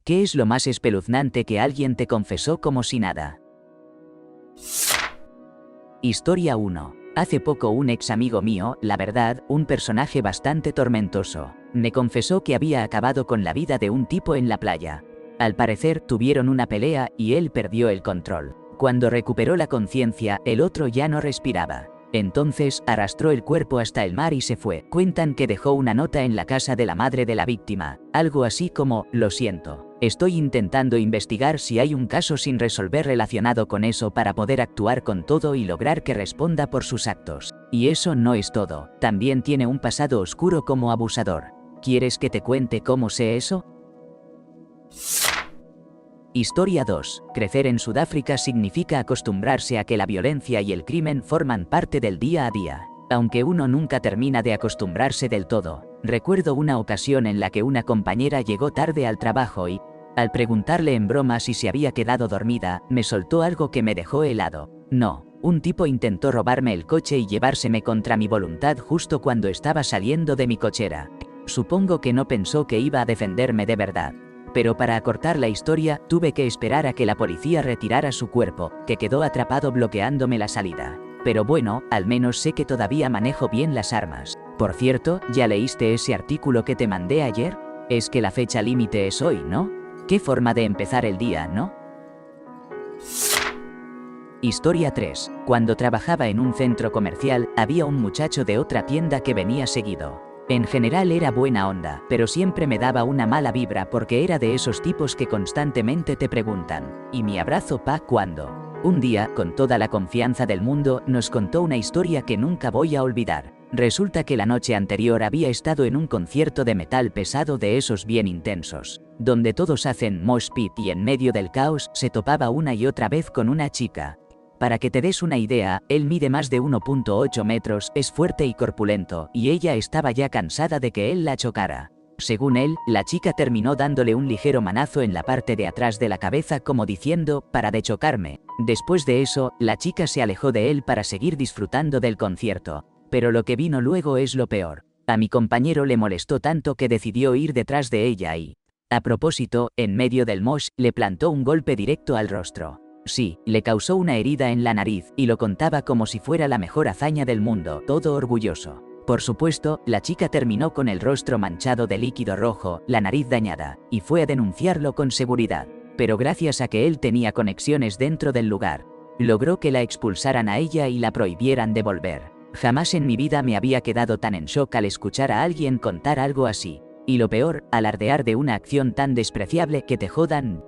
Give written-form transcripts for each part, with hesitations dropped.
¿Qué es lo más espeluznante que alguien te confesó como si nada? Historia 1. Hace poco un ex amigo mío, la verdad, un personaje bastante tormentoso, me confesó que había acabado con la vida de un tipo en la playa. Al parecer tuvieron una pelea y él perdió el control. Cuando recuperó la conciencia, el otro ya no respiraba. Entonces arrastró el cuerpo hasta el mar y se fue. Cuentan que dejó una nota en la casa de la madre de la víctima, algo así como: lo siento. Estoy intentando investigar si hay un caso sin resolver relacionado con eso para poder actuar con todo y lograr que responda por sus actos. Y eso no es todo, también tiene un pasado oscuro como abusador. ¿Quieres que te cuente cómo sé eso? Historia 2. Crecer en Sudáfrica significa acostumbrarse a que la violencia y el crimen forman parte del día a día. Aunque uno nunca termina de acostumbrarse del todo. Recuerdo una ocasión en la que una compañera llegó tarde al trabajo y, al preguntarle en broma si se había quedado dormida, me soltó algo que me dejó helado. No, un tipo intentó robarme el coche y llevárseme contra mi voluntad justo cuando estaba saliendo de mi cochera. Supongo que no pensó que iba a defenderme de verdad. Pero para acortar la historia, tuve que esperar a que la policía retirara su cuerpo, que quedó atrapado bloqueándome la salida. Pero bueno, al menos sé que todavía manejo bien las armas. Por cierto, ¿ya leíste ese artículo que te mandé ayer? Es que la fecha límite es hoy, ¿no? Qué forma de empezar el día, ¿no? Historia 3. Cuando trabajaba en un centro comercial, había un muchacho de otra tienda que venía seguido. En general era buena onda, pero siempre me daba una mala vibra porque era de esos tipos que constantemente te preguntan: ¿y mi abrazo pa' cuándo? Un día, con toda la confianza del mundo, nos contó una historia que nunca voy a olvidar. Resulta que la noche anterior había estado en un concierto de metal pesado de esos bien intensos, donde todos hacen mosh pit y en medio del caos se topaba una y otra vez con una chica. Para que te des una idea, él mide más de 1,8 metros, es fuerte y corpulento, y ella estaba ya cansada de que él la chocara. Según él, la chica terminó dándole un ligero manazo en la parte de atrás de la cabeza como diciendo: para de chocarme. Después de eso, la chica se alejó de él para seguir disfrutando del concierto. Pero lo que vino luego es lo peor. A mi compañero le molestó tanto que decidió ir detrás de ella y, a propósito, en medio del mosh, le plantó un golpe directo al rostro. Sí, le causó una herida en la nariz, y lo contaba como si fuera la mejor hazaña del mundo, todo orgulloso. Por supuesto, la chica terminó con el rostro manchado de líquido rojo, la nariz dañada, y fue a denunciarlo con seguridad. Pero gracias a que él tenía conexiones dentro del lugar, logró que la expulsaran a ella y la prohibieran de volver. Jamás en mi vida me había quedado tan en shock al escuchar a alguien contar algo así. Y lo peor, alardear de una acción tan despreciable que te jodan.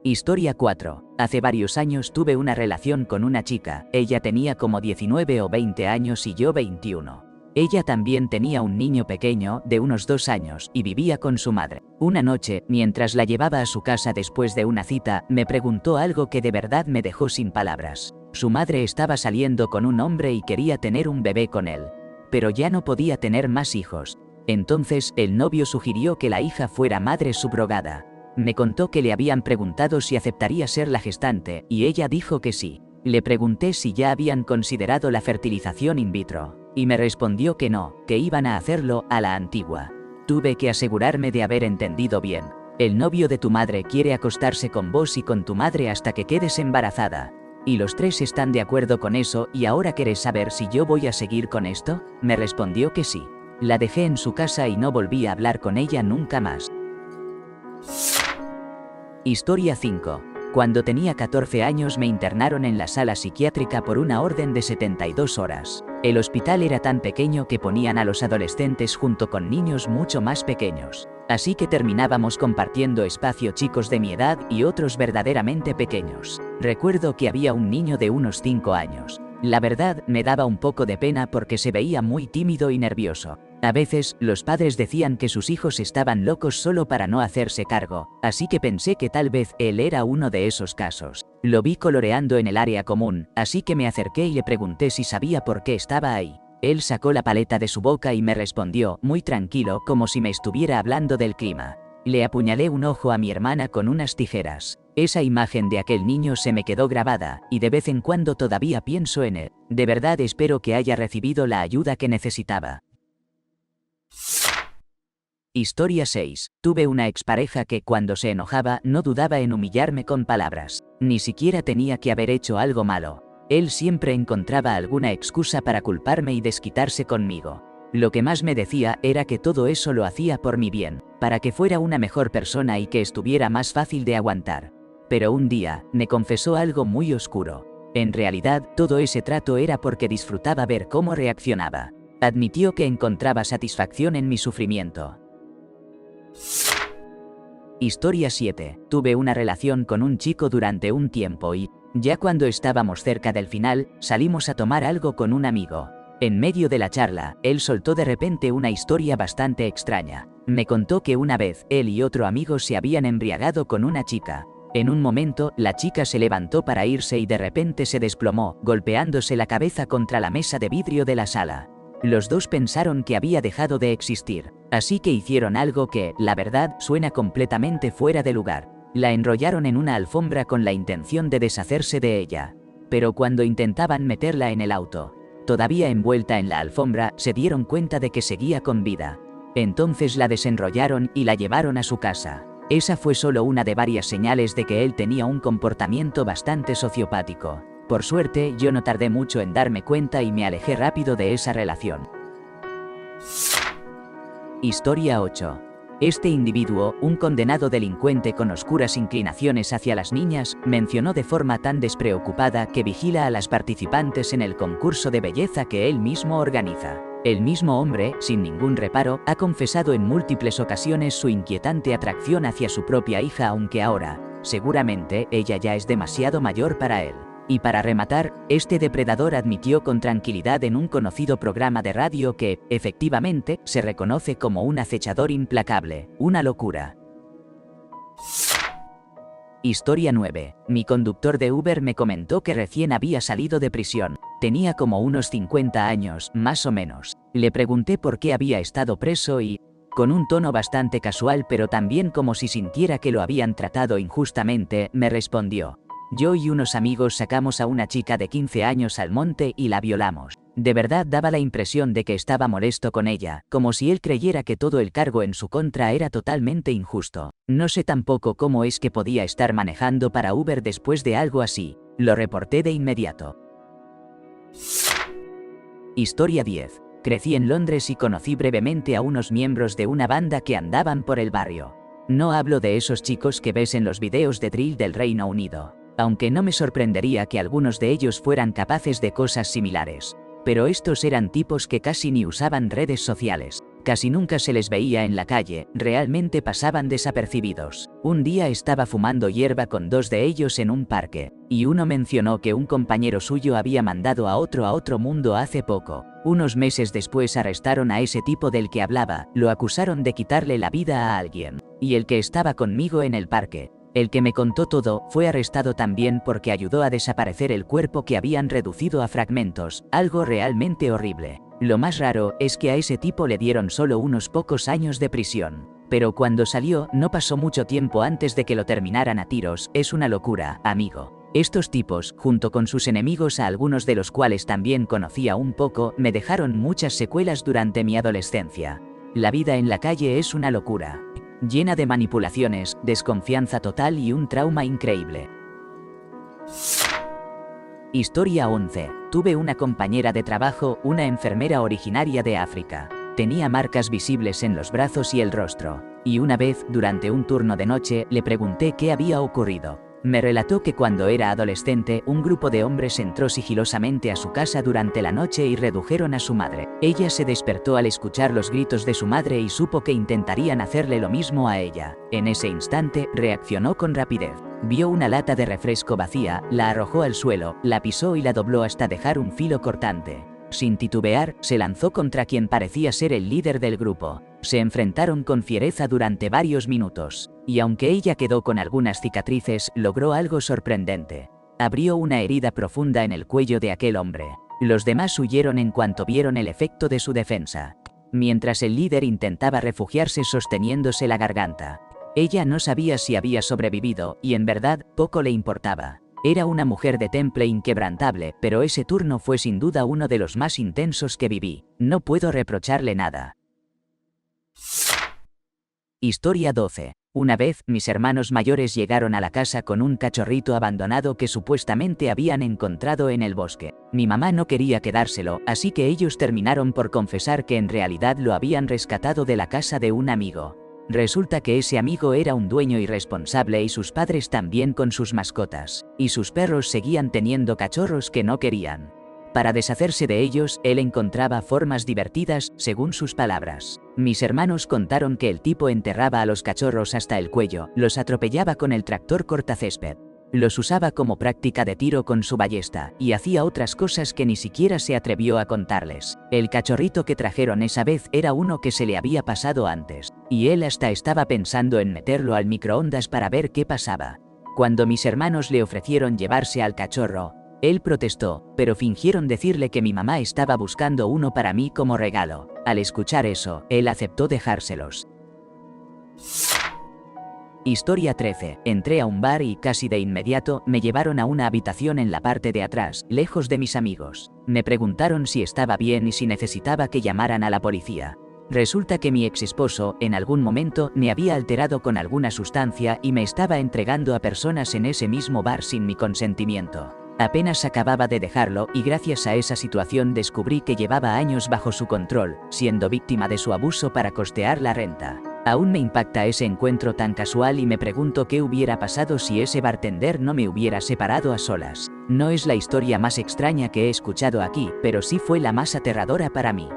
Historia 4. Hace varios años tuve una relación con una chica. Ella tenía como 19 o 20 años y yo 21. Ella también tenía un niño pequeño, de unos 2 años, y vivía con su madre. Una noche, mientras la llevaba a su casa después de una cita, me preguntó algo que de verdad me dejó sin palabras. Su madre estaba saliendo con un hombre y quería tener un bebé con él. Pero ya no podía tener más hijos. Entonces, el novio sugirió que la hija fuera madre subrogada. Me contó que le habían preguntado si aceptaría ser la gestante, y ella dijo que sí. Le pregunté si ya habían considerado la fertilización in vitro, y me respondió que no, que iban a hacerlo a la antigua. Tuve que asegurarme de haber entendido bien. El novio de tu madre quiere acostarse con vos y con tu madre hasta que quedes embarazada. ¿Y los tres están de acuerdo con eso y ahora querés saber si yo voy a seguir con esto? Me respondió que sí. La dejé en su casa y no volví a hablar con ella nunca más. Historia 5. Cuando tenía 14 años me internaron en la sala psiquiátrica por una orden de 72 horas. El hospital era tan pequeño que ponían a los adolescentes junto con niños mucho más pequeños. Así que terminábamos compartiendo espacio chicos de mi edad y otros verdaderamente pequeños. Recuerdo que había un niño de unos 5 años. La verdad, me daba un poco de pena porque se veía muy tímido y nervioso. A veces, los padres decían que sus hijos estaban locos solo para no hacerse cargo, así que pensé que tal vez él era uno de esos casos. Lo vi coloreando en el área común, así que me acerqué y le pregunté si sabía por qué estaba ahí. Él sacó la paleta de su boca y me respondió, muy tranquilo, como si me estuviera hablando del clima. Le apuñalé un ojo a mi hermana con unas tijeras. Esa imagen de aquel niño se me quedó grabada, y de vez en cuando todavía pienso en él. De verdad espero que haya recibido la ayuda que necesitaba. Historia 6. Tuve una expareja que cuando se enojaba no dudaba en humillarme con palabras. Ni siquiera tenía que haber hecho algo malo. Él siempre encontraba alguna excusa para culparme y desquitarse conmigo. Lo que más me decía era que todo eso lo hacía por mi bien, para que fuera una mejor persona y que estuviera más fácil de aguantar. Pero un día, me confesó algo muy oscuro. En realidad, todo ese trato era porque disfrutaba ver cómo reaccionaba. Admitió que encontraba satisfacción en mi sufrimiento. Historia 7. Tuve una relación con un chico durante un tiempo y, ya cuando estábamos cerca del final, salimos a tomar algo con un amigo. En medio de la charla, él soltó de repente una historia bastante extraña. Me contó que una vez, él y otro amigo se habían embriagado con una chica. En un momento, la chica se levantó para irse y de repente se desplomó, golpeándose la cabeza contra la mesa de vidrio de la sala. Los dos pensaron que había dejado de existir, así que hicieron algo que, la verdad, suena completamente fuera de lugar. La enrollaron en una alfombra con la intención de deshacerse de ella. Pero cuando intentaban meterla en el auto, todavía envuelta en la alfombra, se dieron cuenta de que seguía con vida. Entonces la desenrollaron y la llevaron a su casa. Esa fue solo una de varias señales de que él tenía un comportamiento bastante sociopático. Por suerte, yo no tardé mucho en darme cuenta y me alejé rápido de esa relación. Historia 8. Este individuo, un condenado delincuente con oscuras inclinaciones hacia las niñas, mencionó de forma tan despreocupada que vigila a las participantes en el concurso de belleza que él mismo organiza. El mismo hombre, sin ningún reparo, ha confesado en múltiples ocasiones su inquietante atracción hacia su propia hija, aunque ahora, seguramente, ella ya es demasiado mayor para él. Y para rematar, este depredador admitió con tranquilidad en un conocido programa de radio que, efectivamente, se reconoce como un acechador implacable. Una locura. Historia 9. Mi conductor de Uber me comentó que recién había salido de prisión. Tenía como unos 50 años, más o menos. Le pregunté por qué había estado preso y, con un tono bastante casual pero también como si sintiera que lo habían tratado injustamente, me respondió: yo y unos amigos sacamos a una chica de 15 años al monte y la violamos. De verdad daba la impresión de que estaba molesto con ella, como si él creyera que todo el cargo en su contra era totalmente injusto. No sé tampoco cómo es que podía estar manejando para Uber después de algo así. Lo reporté de inmediato. Historia 10. Crecí en Londres y conocí brevemente a unos miembros de una banda que andaban por el barrio. No hablo de esos chicos que ves en los videos de drill del Reino Unido, aunque no me sorprendería que algunos de ellos fueran capaces de cosas similares. Pero estos eran tipos que casi ni usaban redes sociales, casi nunca se les veía en la calle, realmente pasaban desapercibidos. Un día estaba fumando hierba con dos de ellos en un parque, y uno mencionó que un compañero suyo había mandado a otro mundo hace poco. Unos meses después arrestaron a ese tipo del que hablaba, lo acusaron de quitarle la vida a alguien. Y el que estaba conmigo en el parque, el que me contó todo, fue arrestado también porque ayudó a desaparecer el cuerpo que habían reducido a fragmentos, algo realmente horrible. Lo más raro es que a ese tipo le dieron solo unos pocos años de prisión. Pero cuando salió, no pasó mucho tiempo antes de que lo terminaran a tiros. Es una locura, amigo. Estos tipos, junto con sus enemigos, a algunos de los cuales también conocía un poco, me dejaron muchas secuelas durante mi adolescencia. La vida en la calle es una locura, llena de manipulaciones, desconfianza total y un trauma increíble. Historia 11. Tuve una compañera de trabajo, una enfermera originaria de África. Tenía marcas visibles en los brazos y el rostro, y una vez, durante un turno de noche, le pregunté qué había ocurrido. Me relató que cuando era adolescente, un grupo de hombres entró sigilosamente a su casa durante la noche y redujeron a su madre. Ella se despertó al escuchar los gritos de su madre y supo que intentarían hacerle lo mismo a ella. En ese instante, reaccionó con rapidez. Vio una lata de refresco vacía, la arrojó al suelo, la pisó y la dobló hasta dejar un filo cortante. Sin titubear, se lanzó contra quien parecía ser el líder del grupo. Se enfrentaron con fiereza durante varios minutos, y aunque ella quedó con algunas cicatrices, logró algo sorprendente. Abrió una herida profunda en el cuello de aquel hombre. Los demás huyeron en cuanto vieron el efecto de su defensa, mientras el líder intentaba refugiarse sosteniéndose la garganta. Ella no sabía si había sobrevivido, y en verdad, poco le importaba. Era una mujer de temple inquebrantable, pero ese turno fue sin duda uno de los más intensos que viví. No puedo reprocharle nada. Historia 12. Una vez, mis hermanos mayores llegaron a la casa con un cachorrito abandonado que supuestamente habían encontrado en el bosque. Mi mamá no quería quedárselo, así que ellos terminaron por confesar que en realidad lo habían rescatado de la casa de un amigo. Resulta que ese amigo era un dueño irresponsable y sus padres también con sus mascotas, y sus perros seguían teniendo cachorros que no querían. Para deshacerse de ellos, él encontraba formas divertidas, según sus palabras. Mis hermanos contaron que el tipo enterraba a los cachorros hasta el cuello, los atropellaba con el tractor cortacésped, los usaba como práctica de tiro con su ballesta, y hacía otras cosas que ni siquiera se atrevió a contarles. El cachorrito que trajeron esa vez era uno que se le había pasado antes, y él hasta estaba pensando en meterlo al microondas para ver qué pasaba. Cuando mis hermanos le ofrecieron llevarse al cachorro, él protestó, pero fingieron decirle que mi mamá estaba buscando uno para mí como regalo. Al escuchar eso, él aceptó dejárselos. Historia 13. Entré a un bar y casi de inmediato me llevaron a una habitación en la parte de atrás, lejos de mis amigos. Me preguntaron si estaba bien y si necesitaba que llamaran a la policía. Resulta que mi ex esposo, en algún momento, me había alterado con alguna sustancia y me estaba entregando a personas en ese mismo bar sin mi consentimiento. Apenas acababa de dejarlo y gracias a esa situación descubrí que llevaba años bajo su control, siendo víctima de su abuso para costear la renta. Aún me impacta ese encuentro tan casual y me pregunto qué hubiera pasado si ese bartender no me hubiera separado a solas. No es la historia más extraña que he escuchado aquí, pero sí fue la más aterradora para mí.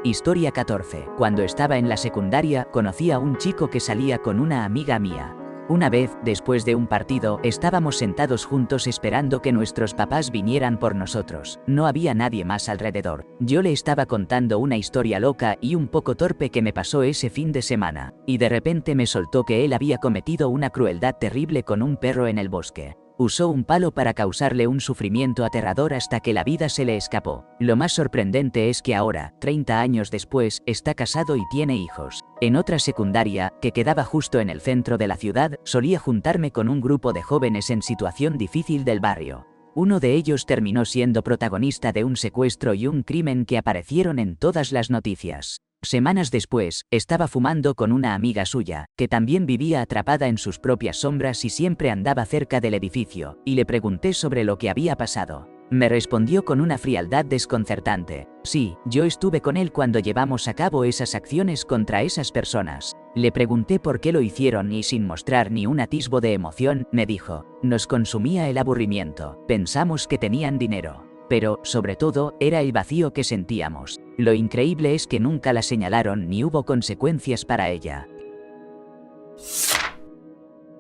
Historia 14. Cuando estaba en la secundaria, conocí a un chico que salía con una amiga mía. Una vez, después de un partido, estábamos sentados juntos esperando que nuestros papás vinieran por nosotros. No había nadie más alrededor. Yo le estaba contando una historia loca y un poco torpe que me pasó ese fin de semana, y de repente me soltó que él había cometido una crueldad terrible con un perro en el bosque. Usó un palo para causarle un sufrimiento aterrador hasta que la vida se le escapó. Lo más sorprendente es que ahora, 30 años después, está casado y tiene hijos. En otra secundaria, que quedaba justo en el centro de la ciudad, solía juntarme con un grupo de jóvenes en situación difícil del barrio. Uno de ellos terminó siendo protagonista de un secuestro y un crimen que aparecieron en todas las noticias. Semanas después, estaba fumando con una amiga suya, que también vivía atrapada en sus propias sombras y siempre andaba cerca del edificio, y le pregunté sobre lo que había pasado. Me respondió con una frialdad desconcertante: sí, yo estuve con él cuando llevamos a cabo esas acciones contra esas personas. Le pregunté por qué lo hicieron y sin mostrar ni un atisbo de emoción, me dijo: nos consumía el aburrimiento, pensamos que tenían dinero. Pero, sobre todo, era el vacío que sentíamos. Lo increíble es que nunca la señalaron ni hubo consecuencias para ella.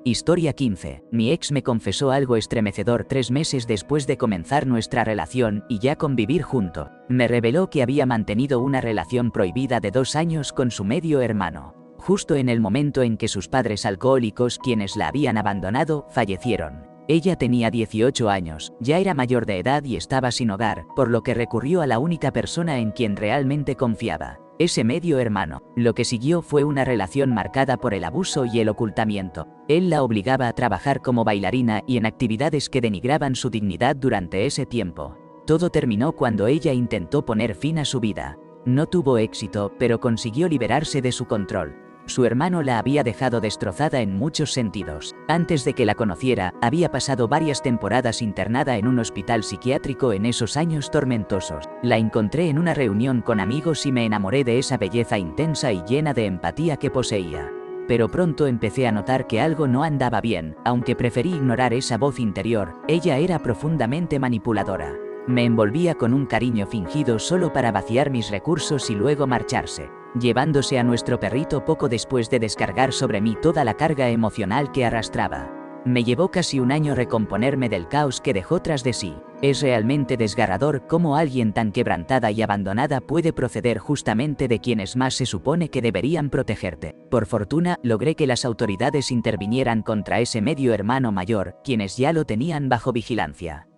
Historia 15. Mi ex me confesó algo estremecedor 3 meses después de comenzar nuestra relación y ya convivir junto. Me reveló que había mantenido una relación prohibida de 2 años con su medio hermano. Justo en el momento en que sus padres alcohólicos, quienes la habían abandonado, fallecieron. Ella tenía 18 años, ya era mayor de edad y estaba sin hogar, por lo que recurrió a la única persona en quien realmente confiaba: ese medio hermano. Lo que siguió fue una relación marcada por el abuso y el ocultamiento. Él la obligaba a trabajar como bailarina y en actividades que denigraban su dignidad durante ese tiempo. Todo terminó cuando ella intentó poner fin a su vida. No tuvo éxito, pero consiguió liberarse de su control. Su hermano la había dejado destrozada en muchos sentidos. Antes de que la conociera, había pasado varias temporadas internada en un hospital psiquiátrico en esos años tormentosos. La encontré en una reunión con amigos y me enamoré de esa belleza intensa y llena de empatía que poseía. Pero pronto empecé a notar que algo no andaba bien, aunque preferí ignorar esa voz interior. Ella era profundamente manipuladora. Me envolvía con un cariño fingido solo para vaciar mis recursos y luego marcharse, llevándose a nuestro perrito poco después de descargar sobre mí toda la carga emocional que arrastraba. Me llevó casi un año recomponerme del caos que dejó tras de sí. Es realmente desgarrador cómo alguien tan quebrantada y abandonada puede proceder justamente de quienes más se supone que deberían protegerte. Por fortuna, logré que las autoridades intervinieran contra ese medio hermano mayor, quienes ya lo tenían bajo vigilancia.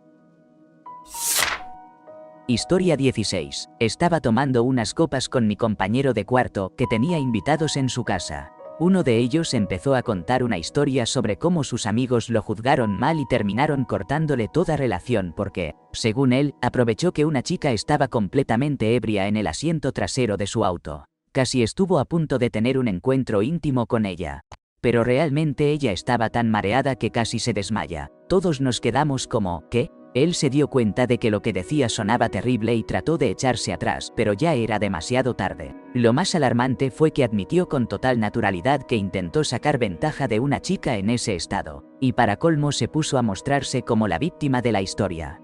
Historia 16. Estaba tomando unas copas con mi compañero de cuarto, que tenía invitados en su casa. Uno de ellos empezó a contar una historia sobre cómo sus amigos lo juzgaron mal y terminaron cortándole toda relación porque, según él, aprovechó que una chica estaba completamente ebria en el asiento trasero de su auto. Casi estuvo a punto de tener un encuentro íntimo con ella. Pero realmente ella estaba tan mareada que casi se desmaya. Todos nos quedamos como, ¿qué? Él se dio cuenta de que lo que decía sonaba terrible y trató de echarse atrás, pero ya era demasiado tarde. Lo más alarmante fue que admitió con total naturalidad que intentó sacar ventaja de una chica en ese estado, y para colmo se puso a mostrarse como la víctima de la historia.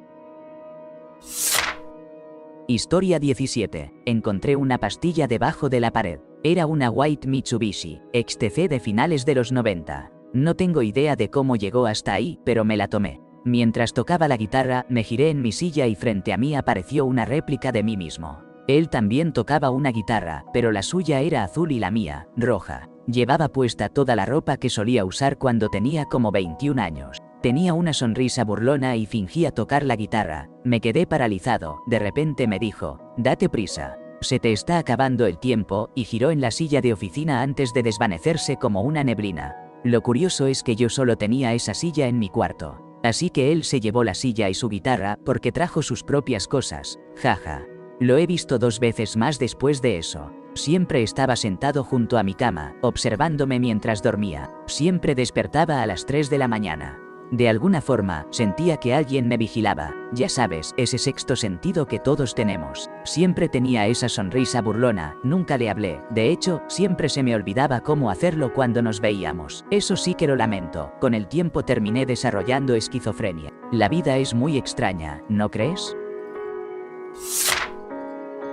Historia 17. Encontré una pastilla debajo de la pared. Era una White Mitsubishi XTC de finales de los 90. No tengo idea de cómo llegó hasta ahí, pero me la tomé. Mientras tocaba la guitarra, me giré en mi silla y frente a mí apareció una réplica de mí mismo. Él también tocaba una guitarra, pero la suya era azul y la mía, roja. Llevaba puesta toda la ropa que solía usar cuando tenía como 21 años. Tenía una sonrisa burlona y fingía tocar la guitarra. Me quedé paralizado. De repente me dijo, «Date prisa. Se te está acabando el tiempo», y giró en la silla de oficina antes de desvanecerse como una neblina. Lo curioso es que yo solo tenía esa silla en mi cuarto. Así que él se llevó la silla y su guitarra porque trajo sus propias cosas. Jaja. Lo he visto 2 veces más después de eso. Siempre estaba sentado junto a mi cama, observándome mientras dormía. Siempre despertaba a las 3 de la mañana. De alguna forma, sentía que alguien me vigilaba. Ya sabes, ese sexto sentido que todos tenemos. Siempre tenía esa sonrisa burlona, nunca le hablé. De hecho, siempre se me olvidaba cómo hacerlo cuando nos veíamos. Eso sí que lo lamento. Con el tiempo terminé desarrollando esquizofrenia. La vida es muy extraña, ¿no crees?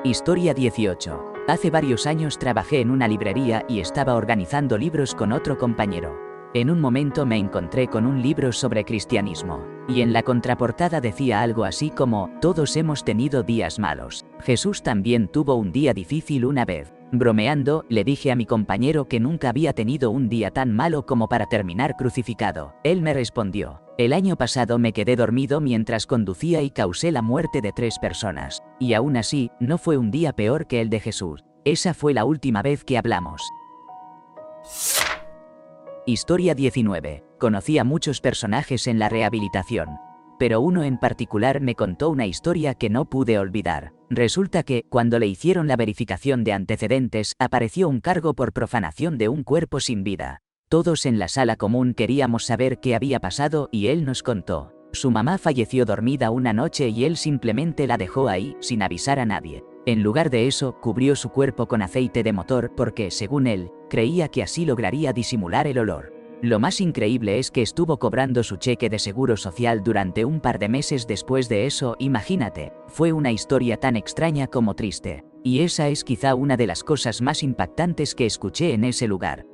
Historia 18. Hace varios años trabajé en una librería y estaba organizando libros con otro compañero. En un momento me encontré con un libro sobre cristianismo, y en la contraportada decía algo así como, «Todos hemos tenido días malos. Jesús también tuvo un día difícil una vez». Bromeando, le dije a mi compañero que nunca había tenido un día tan malo como para terminar crucificado. Él me respondió, «El año pasado me quedé dormido mientras conducía y causé la muerte de 3 personas. Y aún así, no fue un día peor que el de Jesús. Esa fue la última vez que hablamos». Historia 19. Conocí a muchos personajes en la rehabilitación, pero uno en particular me contó una historia que no pude olvidar. Resulta que, cuando le hicieron la verificación de antecedentes, apareció un cargo por profanación de un cuerpo sin vida. Todos en la sala común queríamos saber qué había pasado y él nos contó. Su mamá falleció dormida una noche y él simplemente la dejó ahí, sin avisar a nadie. En lugar de eso, cubrió su cuerpo con aceite de motor porque, según él, creía que así lograría disimular el olor. Lo más increíble es que estuvo cobrando su cheque de seguro social durante un par de meses después de eso. Imagínate, fue una historia tan extraña como triste. Y esa es quizá una de las cosas más impactantes que escuché en ese lugar.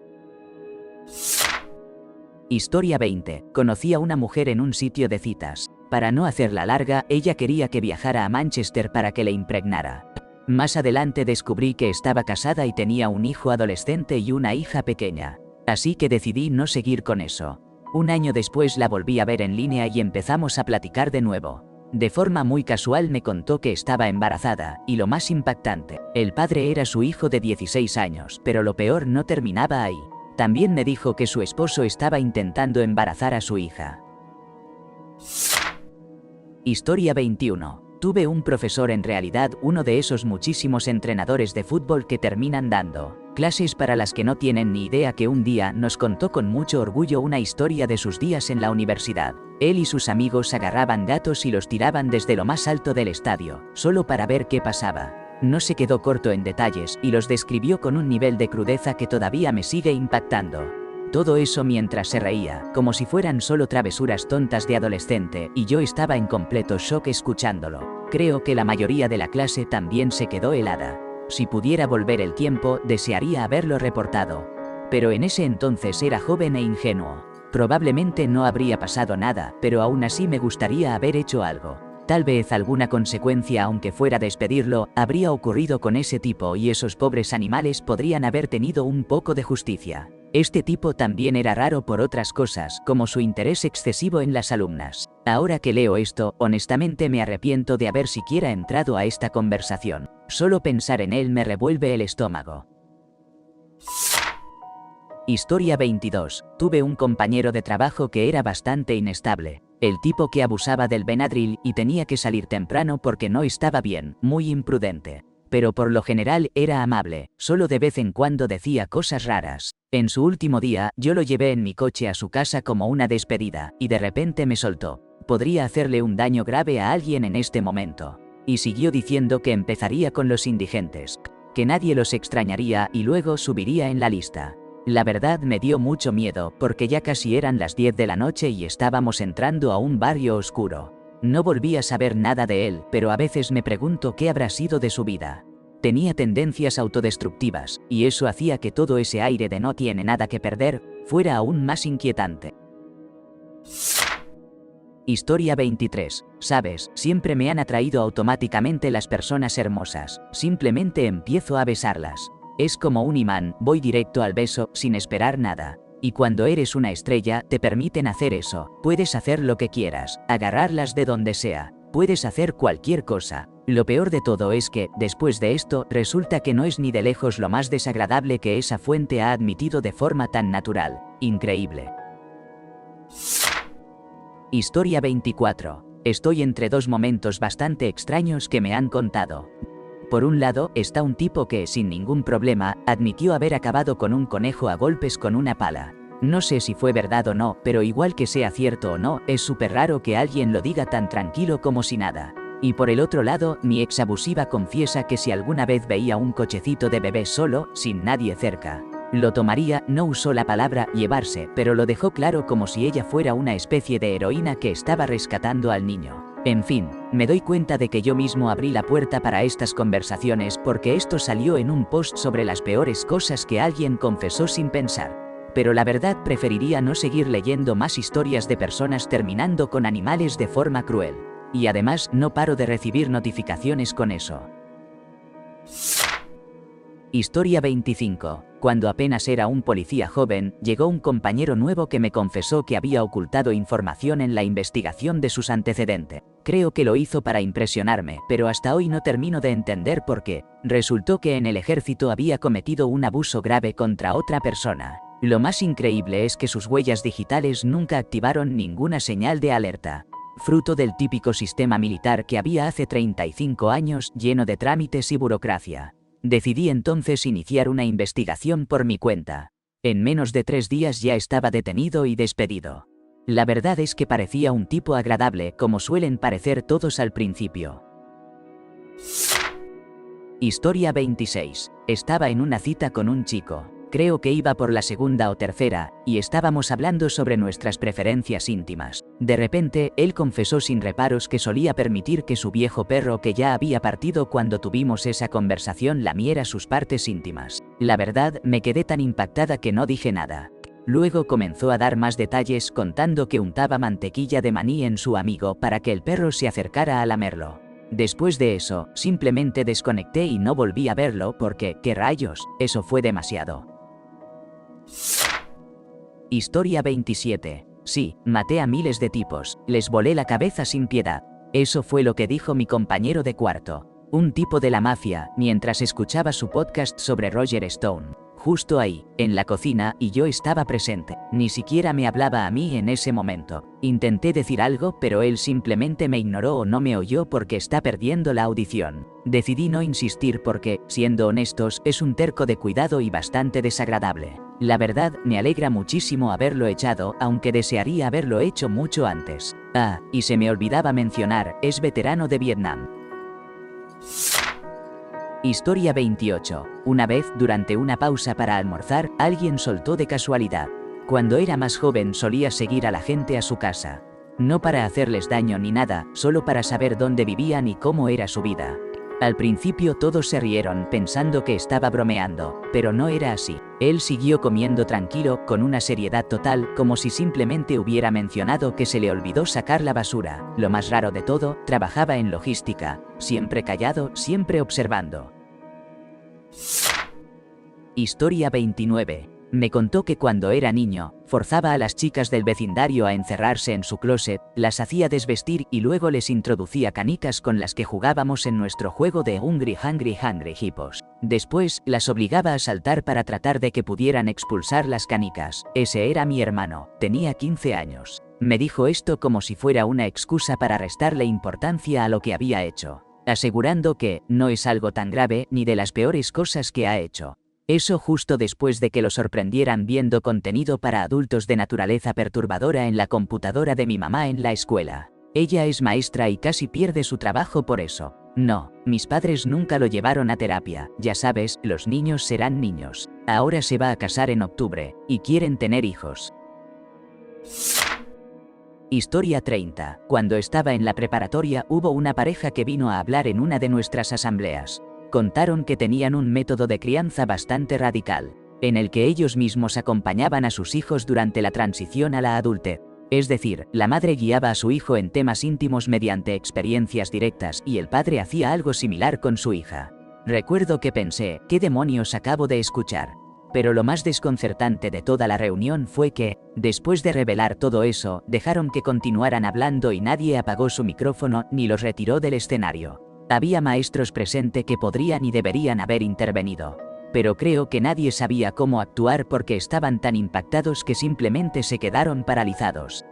Historia 20. Conocí a una mujer en un sitio de citas. Para no hacerla larga, ella quería que viajara a Manchester para que le impregnara. Más adelante descubrí que estaba casada y tenía un hijo adolescente y una hija pequeña. Así que decidí no seguir con eso. Un año después la volví a ver en línea y empezamos a platicar de nuevo. De forma muy casual me contó que estaba embarazada, y lo más impactante, el padre era su hijo de 16 años, pero lo peor no terminaba ahí. También me dijo que su esposo estaba intentando embarazar a su hija. Historia 21. Tuve un profesor, en realidad uno de esos muchísimos entrenadores de fútbol que terminan dando clases para las que no tienen ni idea, que un día nos contó con mucho orgullo una historia de sus días en la universidad. Él y sus amigos agarraban gatos y los tiraban desde lo más alto del estadio, solo para ver qué pasaba. No se quedó corto en detalles y los describió con un nivel de crudeza que todavía me sigue impactando. Todo eso mientras se reía, como si fueran solo travesuras tontas de adolescente, y yo estaba en completo shock escuchándolo. Creo que la mayoría de la clase también se quedó helada. Si pudiera volver el tiempo, desearía haberlo reportado. Pero en ese entonces era joven e ingenuo. Probablemente no habría pasado nada, pero aún así me gustaría haber hecho algo. Tal vez alguna consecuencia, aunque fuera despedirlo, habría ocurrido con ese tipo y esos pobres animales podrían haber tenido un poco de justicia. Este tipo también era raro por otras cosas, como su interés excesivo en las alumnas. Ahora que leo esto, honestamente me arrepiento de haber siquiera entrado a esta conversación. Solo pensar en él me revuelve el estómago. Historia 22. Tuve un compañero de trabajo que era bastante inestable. El tipo que abusaba del Benadryl y tenía que salir temprano porque no estaba bien, muy imprudente. pero por lo general era amable, solo de vez en cuando decía cosas raras. En su último día, yo lo llevé en mi coche a su casa como una despedida, y de repente me soltó: podría hacerle un daño grave a alguien en este momento. Y siguió diciendo que empezaría con los indigentes, que nadie los extrañaría y luego subiría en la lista. La verdad me dio mucho miedo, porque ya casi eran las 10 de la noche y estábamos entrando a un barrio oscuro. No volví a saber nada de él, pero a veces me pregunto qué habrá sido de su vida. Tenía tendencias autodestructivas, y eso hacía que todo ese aire de no tiene nada que perder fuera aún más inquietante. Historia 23. Sabes, siempre me han atraído automáticamente las personas hermosas. Simplemente empiezo a besarlas. Es como un imán, voy directo al beso, sin esperar nada. Y cuando eres una estrella, te permiten hacer eso. Puedes hacer lo que quieras, agarrarlas de donde sea. Puedes hacer cualquier cosa. Lo peor de todo es que, después de esto, resulta que no es ni de lejos lo más desagradable que esa fuente ha admitido de forma tan natural. Increíble. Historia 24. Estoy entre dos momentos bastante extraños que me han contado. Por un lado, está un tipo que, sin ningún problema, admitió haber acabado con un conejo a golpes con una pala. No sé si fue verdad o no, pero igual que sea cierto o no, es súper raro que alguien lo diga tan tranquilo como si nada. Y por el otro lado, mi ex abusiva confiesa que si alguna vez veía un cochecito de bebés solo, sin nadie cerca, lo tomaría. No usó la palabra llevarse, pero lo dejó claro como si ella fuera una especie de heroína que estaba rescatando al niño. En fin, me doy cuenta de que yo mismo abrí la puerta para estas conversaciones porque esto salió en un post sobre las peores cosas que alguien confesó sin pensar. Pero la verdad preferiría no seguir leyendo más historias de personas terminando con animales de forma cruel. Y además no paro de recibir notificaciones con eso. Historia 25. Cuando apenas era un policía joven, llegó un compañero nuevo que me confesó que había ocultado información en la investigación de sus antecedentes. Creo que lo hizo para impresionarme, pero hasta hoy no termino de entender por qué. Resultó que en el ejército había cometido un abuso grave contra otra persona. Lo más increíble es que sus huellas digitales nunca activaron ninguna señal de alerta. Fruto del típico sistema militar que había hace 35 años, lleno de trámites y burocracia. Decidí entonces iniciar una investigación por mi cuenta. En menos de 3 días ya estaba detenido y despedido. La verdad es que parecía un tipo agradable, como suelen parecer todos al principio. Historia 26. Estaba en una cita con un chico. Creo que iba por la segunda o tercera, y estábamos hablando sobre nuestras preferencias íntimas. De repente, él confesó sin reparos que solía permitir que su viejo perro que ya había partido cuando tuvimos esa conversación lamiera sus partes íntimas. La verdad, me quedé tan impactada que no dije nada. Luego comenzó a dar más detalles contando que untaba mantequilla de maní en su amigo para que el perro se acercara a lamerlo. Después de eso, simplemente desconecté y no volví a verlo porque, ¿qué rayos? Eso fue demasiado. Historia 27. Sí, maté a miles de tipos, les volé la cabeza sin piedad. Eso fue lo que dijo mi compañero de cuarto, un tipo de la mafia, mientras escuchaba su podcast sobre Roger Stone. Justo ahí, en la cocina, y yo estaba presente. Ni siquiera me hablaba a mí en ese momento. Intenté decir algo, pero él simplemente me ignoró o no me oyó porque está perdiendo la audición. Decidí no insistir porque, siendo honestos, es un terco de cuidado y bastante desagradable. La verdad, me alegra muchísimo haberlo echado, aunque desearía haberlo hecho mucho antes. Ah, y se me olvidaba mencionar, es veterano de Vietnam. Historia 28. Una vez, durante una pausa para almorzar, alguien soltó de casualidad: cuando era más joven solía seguir a la gente a su casa. No para hacerles daño ni nada, solo para saber dónde vivían y cómo era su vida. Al principio todos se rieron pensando que estaba bromeando, pero no era así. Él siguió comiendo tranquilo, con una seriedad total, como si simplemente hubiera mencionado que se le olvidó sacar la basura. Lo más raro de todo, trabajaba en logística, siempre callado, siempre observando. Historia 29. Me contó que cuando era niño, forzaba a las chicas del vecindario a encerrarse en su closet, las hacía desvestir y luego les introducía canicas con las que jugábamos en nuestro juego de Hungry Hungry Hungry Hippos. Después, las obligaba a saltar para tratar de que pudieran expulsar las canicas. Ese era mi hermano, tenía 15 años. Me dijo esto como si fuera una excusa para restarle importancia a lo que había hecho. asegurando que no es algo tan grave ni de las peores cosas que ha hecho. Eso justo después de que lo sorprendieran viendo contenido para adultos de naturaleza perturbadora en la computadora de mi mamá en la escuela. Ella es maestra y casi pierde su trabajo por eso. No, mis padres nunca lo llevaron a terapia, ya sabes, los niños serán niños. Ahora se va a casar en octubre, y quieren tener hijos. Historia 30. Cuando estaba en la preparatoria hubo una pareja que vino a hablar en una de nuestras asambleas. Contaron que tenían un método de crianza bastante radical, en el que ellos mismos acompañaban a sus hijos durante la transición a la adultez. Es decir, la madre guiaba a su hijo en temas íntimos mediante experiencias directas y el padre hacía algo similar con su hija. Recuerdo que pensé, ¿qué demonios acabo de escuchar? Pero lo más desconcertante de toda la reunión fue que, después de revelar todo eso, dejaron que continuaran hablando y nadie apagó su micrófono ni los retiró del escenario. Había maestros presentes que podrían y deberían haber intervenido. Pero creo que nadie sabía cómo actuar porque estaban tan impactados que simplemente se quedaron paralizados.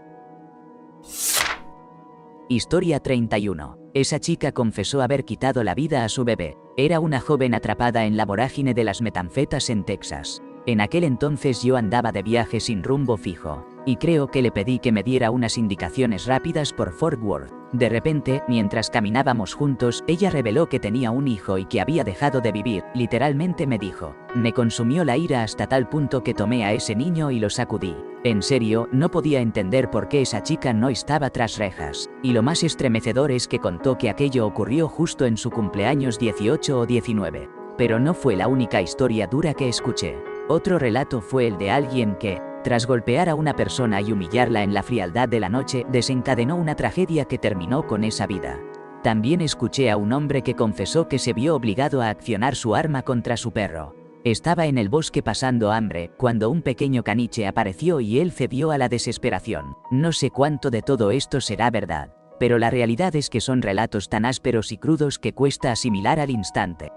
Historia 31. Esa chica confesó haber quitado la vida a su bebé. Era una joven atrapada en la vorágine de las metanfetas en Texas. En aquel entonces yo andaba de viaje sin rumbo fijo, y creo que le pedí que me diera unas indicaciones rápidas por Fort Worth. De repente, mientras caminábamos juntos, ella reveló que tenía un hijo y que había dejado de vivir. Literalmente me dijo, me consumió la ira hasta tal punto que tomé a ese niño y lo sacudí. En serio, no podía entender por qué esa chica no estaba tras rejas. Y lo más estremecedor es que contó que aquello ocurrió justo en su cumpleaños 18 o 19. Pero no fue la única historia dura que escuché. Otro relato fue el de alguien que, tras golpear a una persona y humillarla en la frialdad de la noche, desencadenó una tragedia que terminó con esa vida. También escuché a un hombre que confesó que se vio obligado a accionar su arma contra su perro. Estaba en el bosque pasando hambre, cuando un pequeño caniche apareció y él cedió a la desesperación. No sé cuánto de todo esto será verdad, pero la realidad es que son relatos tan ásperos y crudos que cuesta asimilar al instante.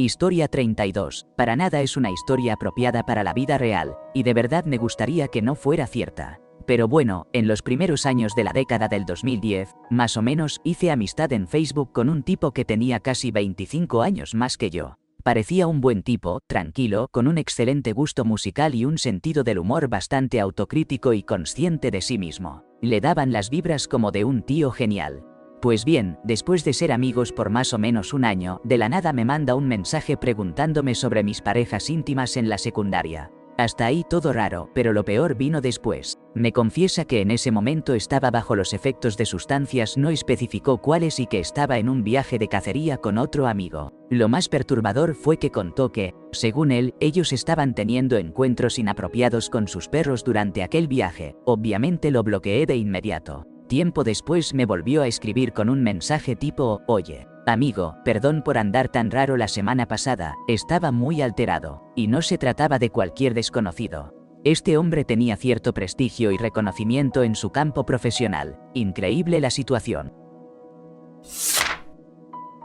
Historia 32. Para nada es una historia apropiada para la vida real, y de verdad me gustaría que no fuera cierta. Pero bueno, en los primeros años de la década del 2010, más o menos, hice amistad en Facebook con un tipo que tenía casi 25 años más que yo. Parecía un buen tipo, tranquilo, con un excelente gusto musical y un sentido del humor bastante autocrítico y consciente de sí mismo. Le daban las vibras como de un tío genial. Pues bien, después de ser amigos por más o menos un año, de la nada me manda un mensaje preguntándome sobre mis parejas íntimas en la secundaria. Hasta ahí todo raro, pero lo peor vino después. Me confiesa que en ese momento estaba bajo los efectos de sustancias, no especificó cuáles y que estaba en un viaje de cacería con otro amigo. Lo más perturbador fue que contó que, según él, ellos estaban teniendo encuentros inapropiados con sus perros durante aquel viaje. Obviamente lo bloqueé de inmediato. Tiempo después me volvió a escribir con un mensaje tipo, oye, amigo, perdón por andar tan raro la semana pasada, estaba muy alterado, y no se trataba de cualquier desconocido. Este hombre tenía cierto prestigio y reconocimiento en su campo profesional. Increíble la situación.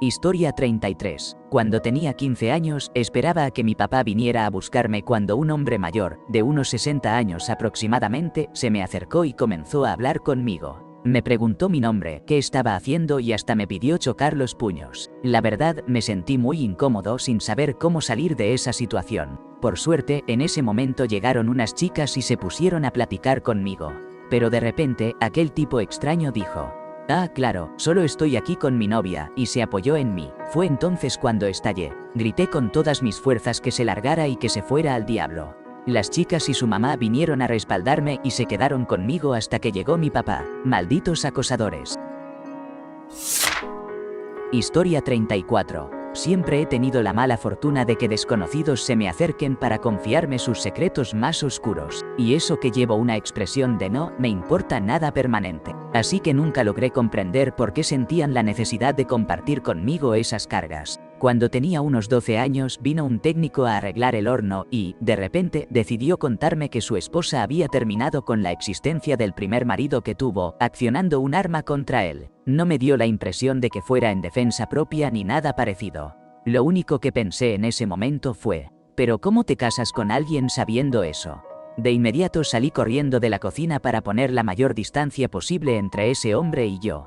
Historia 33. Cuando tenía 15 años, esperaba a que mi papá viniera a buscarme cuando un hombre mayor, de unos 60 años aproximadamente, se me acercó y comenzó a hablar conmigo. Me preguntó mi nombre, qué estaba haciendo y hasta me pidió chocar los puños. La verdad, me sentí muy incómodo sin saber cómo salir de esa situación. Por suerte, en ese momento llegaron unas chicas y se pusieron a platicar conmigo. Pero de repente, aquel tipo extraño dijo, ah, claro, solo estoy aquí con mi novia, y se apoyó en mí. Fue entonces cuando estallé. Grité con todas mis fuerzas que se largara y que se fuera al diablo. Las chicas y su mamá vinieron a respaldarme y se quedaron conmigo hasta que llegó mi papá. Malditos acosadores. Historia 34. Siempre he tenido la mala fortuna de que desconocidos se me acerquen para confiarme sus secretos más oscuros, y eso que llevo una expresión de no me importa nada permanente. Así que nunca logré comprender por qué sentían la necesidad de compartir conmigo esas cargas. Cuando tenía unos 12 años vino un técnico a arreglar el horno y, de repente, decidió contarme que su esposa había terminado con la existencia del primer marido que tuvo, accionando un arma contra él. No me dio la impresión de que fuera en defensa propia ni nada parecido. Lo único que pensé en ese momento fue, ¿pero cómo te casas con alguien sabiendo eso? De inmediato salí corriendo de la cocina para poner la mayor distancia posible entre ese hombre y yo.